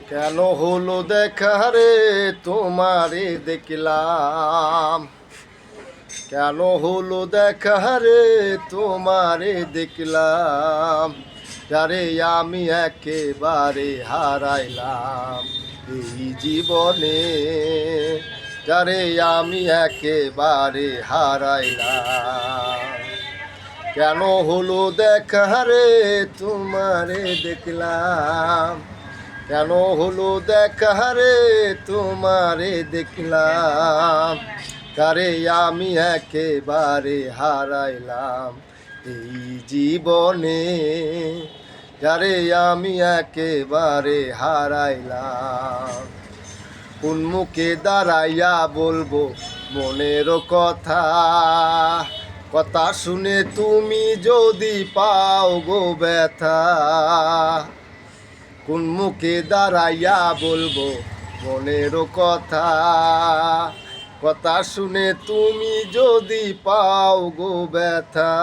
কেন হলো দেখা রে তোমারে দেখলাম, কেন হলো দেখা রে তোমারে দেখলাম, যারে আমি একেবারে হারাইলাম এই জীবনে, যারে আমি একেবারে হারাইলাম। কেন হলো দেখা রে তোমারে দেখলাম, কেন হলো দেখা রে তোমারে দেখলাম, কারে আমি একেবারে হারাইলাম এই জীবনে, যারে আমি একেবারে হারাইলাম। কোন মুখে দাঁড়াইয়া বলবো মনের কথা, কথা শুনে তুমি যদি পাও গো ব্যথা। কোন মুখে দাঁড়াইয়া বলবো মনের কথা, কথা শুনে তুমি যদি পাও গো ব্যথা।